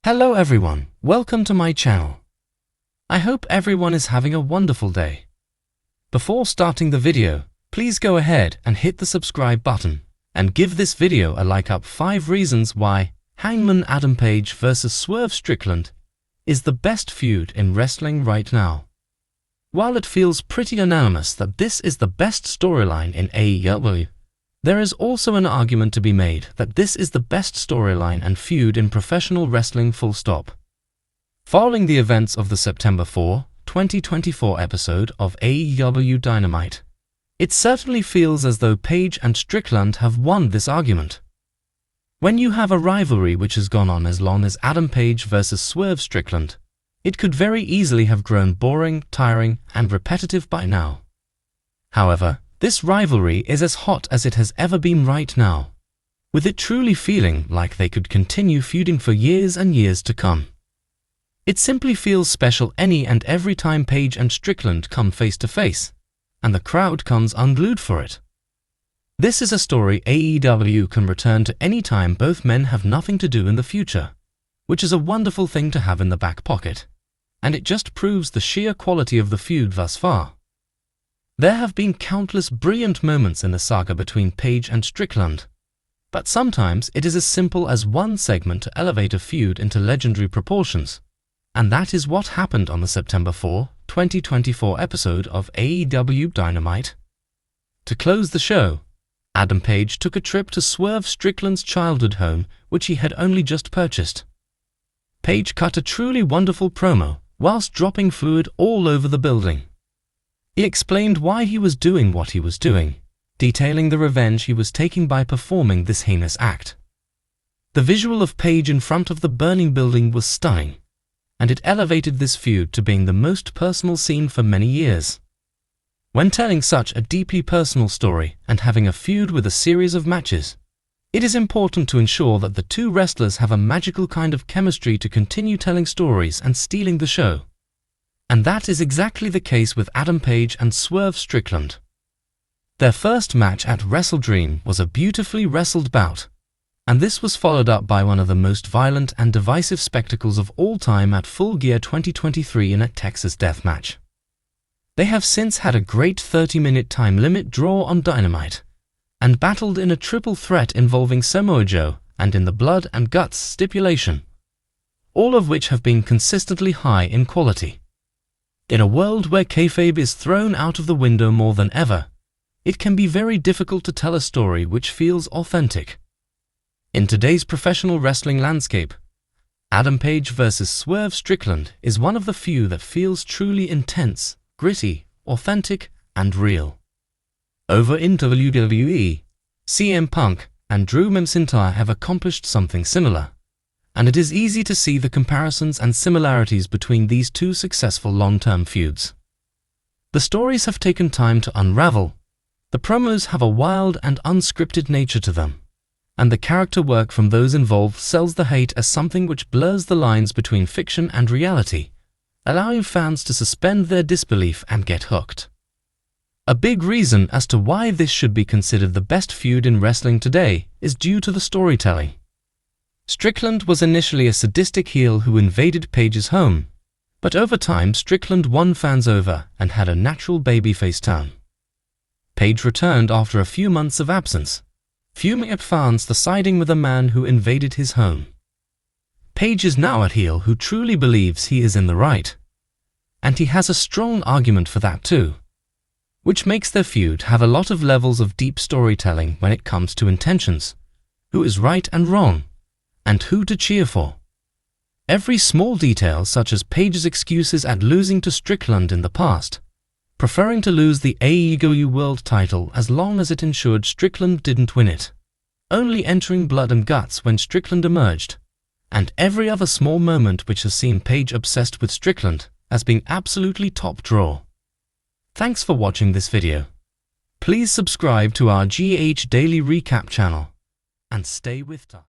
Hello everyone, welcome to my channel. I hope everyone is having a wonderful day. Before starting the video, please go ahead and hit the subscribe button and give this video a like up 5 reasons why Hangman Adam Page vs Swerve Strickland is the best feud in wrestling right now. While it feels pretty unanimous that this is the best storyline in AEW, there is also an argument to be made that this is the best storyline and feud in professional wrestling full stop. Following the events of the September 4, 2024 episode of AEW Dynamite, it certainly feels as though Page and Strickland have won this argument. When you have a rivalry which has gone on as long as Adam Page vs Swerve Strickland, it could very easily have grown boring, tiring, and repetitive by now. However, this rivalry is as hot as it has ever been right now, with it truly feeling like they could continue feuding for years and years to come. It simply feels special any and every time Page and Strickland come face to face, and the crowd comes unglued for it. This is a story AEW can return to any time both men have nothing to do in the future, which is a wonderful thing to have in the back pocket, and it just proves the sheer quality of the feud thus far. There have been countless brilliant moments in the saga between Page and Strickland, but sometimes it is as simple as one segment to elevate a feud into legendary proportions, and that is what happened on the September 4, 2024 episode of AEW Dynamite. To close the show, Adam Page took a trip to Swerve Strickland's childhood home, which he had only just purchased. Page cut a truly wonderful promo whilst dropping fluid all over the building. He explained why he was doing what he was doing, detailing the revenge he was taking by performing this heinous act. The visual of Page in front of the burning building was stunning, and it elevated this feud to being the most personal scene for many years. When telling such a deeply personal story and having a feud with a series of matches, it is important to ensure that the two wrestlers have a magical kind of chemistry to continue telling stories and stealing the show. And that is exactly the case with Adam Page and Swerve Strickland. Their first match at Wrestle Dream was a beautifully wrestled bout, and this was followed up by one of the most violent and divisive spectacles of all time at Full Gear 2023 in a Texas death match. They have since had a great 30-minute time limit draw on Dynamite, and battled in a triple threat involving Samoa Joe and in the Blood and Guts stipulation, all of which have been consistently high in quality. In a world where kayfabe is thrown out of the window more than ever, it can be very difficult to tell a story which feels authentic. In today's professional wrestling landscape, Adam Page vs Swerve Strickland is one of the few that feels truly intense, gritty, authentic, and real. Over in WWE, CM Punk and Drew McIntyre have accomplished something similar, and it is easy to see the comparisons and similarities between these two successful long-term feuds. The stories have taken time to unravel, the promos have a wild and unscripted nature to them, and the character work from those involved sells the hate as something which blurs the lines between fiction and reality, allowing fans to suspend their disbelief and get hooked. A big reason as to why this should be considered the best feud in wrestling today is due to the storytelling. Strickland was initially a sadistic heel who invaded Page's home, but over time Strickland won fans over and had a natural babyface turn. Page returned after a few months of absence, fuming at fans for siding with a man who invaded his home. Page is now a heel who truly believes he is in the right, and he has a strong argument for that too, which makes their feud have a lot of levels of deep storytelling when it comes to intentions, who is right and wrong, and who to cheer for. Every small detail, such as Page's excuses at losing to Strickland in the past, preferring to lose the AEW World title as long as it ensured Strickland didn't win it, only entering Blood and Guts when Strickland emerged, and every other small moment which has seen Page obsessed with Strickland has been absolutely top draw. Thanks for watching this video. Please subscribe to our GH Daily Recap channel and stay with us.